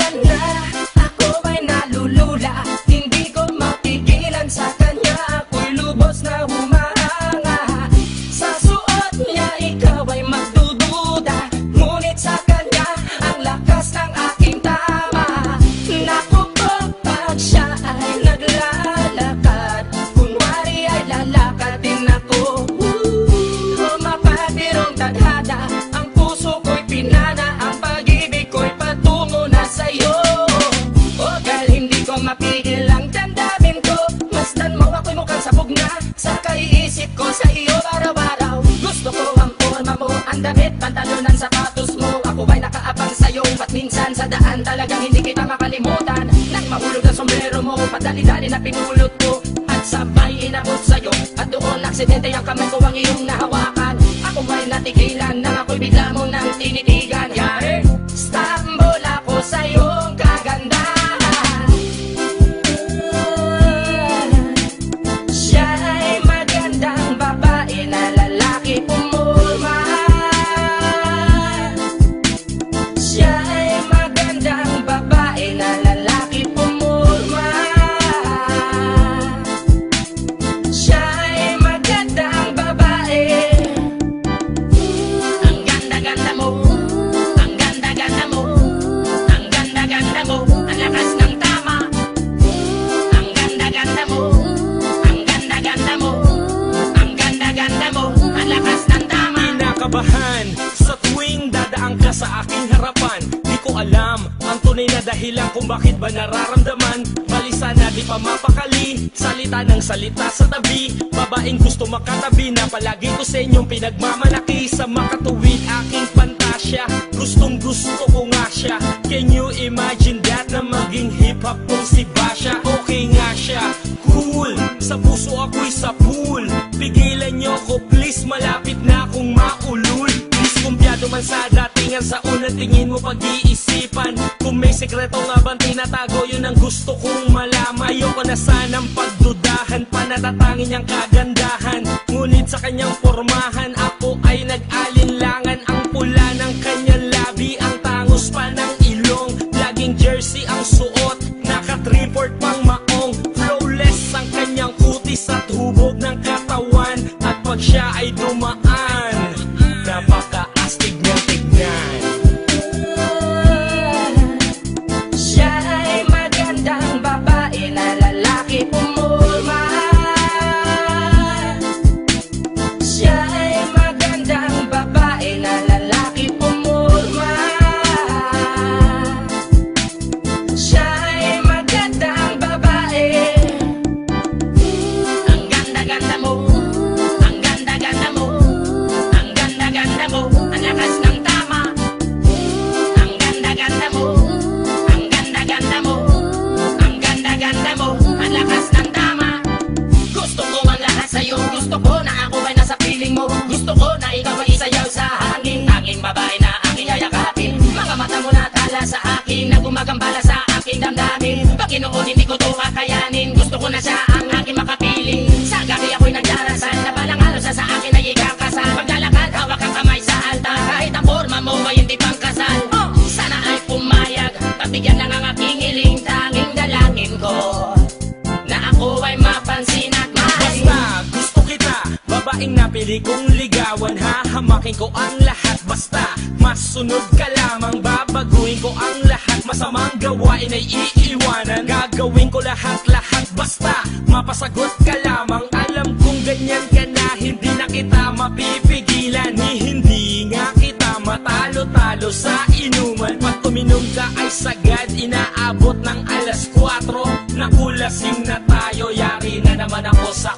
ka na, ako ay nalulula. Hindi ko mapigilan sa kanya, ako'y lubos na humahanga. Sa suot niya ikaw ay magdududa, ngunit sa kanya ang lakas ng aking tama. Naku po, pag siya ay naglalakad, kunwari ay lalakad din ako. Mapapirong tadhana, ang puso ko'y pinana, ang pag-ibig ko'y patungo na sa'yo. O dahil hindi ko mapigil ang damdamin ko, masdan mo ako'y mukhang sabog na sa kaiisip ko sa iyo araw-araw. Gusto ko ang forma mo, ang damit, pantalon, ang sapatos mo. Ako ay nakaabang sa'yo, at minsan sa daan talagang hindi kita makalimutan. Nang mahulog ang sombrero mo, padali-dali na pinulot ko, at sabay inabot sa'yo. At doon aksidente ang kamay ko ang iyong nahawakan. Ako ay natigilan, nang ako'y bigla mo nang tinitigan. Yari, stambol ako sa iyong kagandahan. Siya ay magandang babae na lalaki pumulma. Siya ay magandang babae na lalaki pumulma. Siya ay magandang babae. Ang ganda-ganda mo, ang ganda-ganda mo, ang ganda-ganda mo, ang lakas ng tama. Ang ganda-ganda mo, ang ganda-ganda mo, ang ganda-ganda mo, ang lakas ng tama. Kinakabahan sa tuwing dadaan ka sa aking harapan. Di ko alam ang tunay na dahilan kung bakit ba nararamdaman. Balisa na di pa mapakali, salita ng salita sa tabi. Babaeng gusto makatabi na palagi ko sa inyong pinagmamalaki. Sa makatuwid aking pantasya, gustong gusto ko nga siya. Can you imagine that na maging hip-hop kung si Basha? Okay nga siya, cool, sa puso ako'y sa pool. Pigilan niyo ko please, malapit na akong maulul. Diskumpiyado man sa datingan, sa unang tingin mo pag-iisipan. Kung may sekreto nga bang tinatago, yun ang gusto kong malaman. Ayoko na sanang pagdudahan, panatatangin niyang kagandahan. Ngunit sa kanyang pormahan, ako ay nag-alinlangan. Ang pula ng kanyang labi, ang tangos pa ng ilong. Laging jersey ang suot, naka-3-4 pang maong. Flawless ang kanyang kutis at hubog ng katawan. At pag siya ay dumaan, napaka-astig niyang tignan. Siya ay magandang babae na lalaki pumulma. Siya ay magandang babae na lalaki pumulma. Siya ay magandang babae. Ang ganda-ganda mo, ang ganda-ganda mo, ang ganda-ganda mo, ang lakas ng tama. Ang ganda-ganda mo, ang ganda-ganda mo, ang ganda-ganda mo, ang lakas ng tama. Gusto ko ang lahat sa'yo, gusto ko na ako ay nasa piling mo. Gusto ko na ikaw ay isayaw sa hangin, tanging babae na aking yayakapin. Mga mata mo na tala sa akin, na gumagambala sa aking damdamin. Panginoon, hindi ko to kakayanin, gusto ko na siya ang aking makapiling. Sa gabi ako'y nagdarasal, na balang araw sa akin ay ikakasal. Paglalakad, hawak ang kamay sa altar, kahit ang forma mo ay hindi pang kasal. Sana ay pumayag, pagbigyan lang ang aking hiling, tanging dalangin ko na ako ay mapansin at mahalin. Basta gusto kita, babaeng napili kong ligawan. Hahamakin ko ang lahat, basta masunod ka lamang. Babaguhin ko ang lahat, masamang gawain ay iiwanan. Gagawin ko lahat-lahat, basta mapasagot ka lamang. Alam kong ganyan ka na, hindi na kita mapipigilan. Hindi nga kita matalo-talo sa inuman. Pag uminom ka ay sagad, inaabot ng alas 4. Nakulasing na tayo, yari na naman ako sa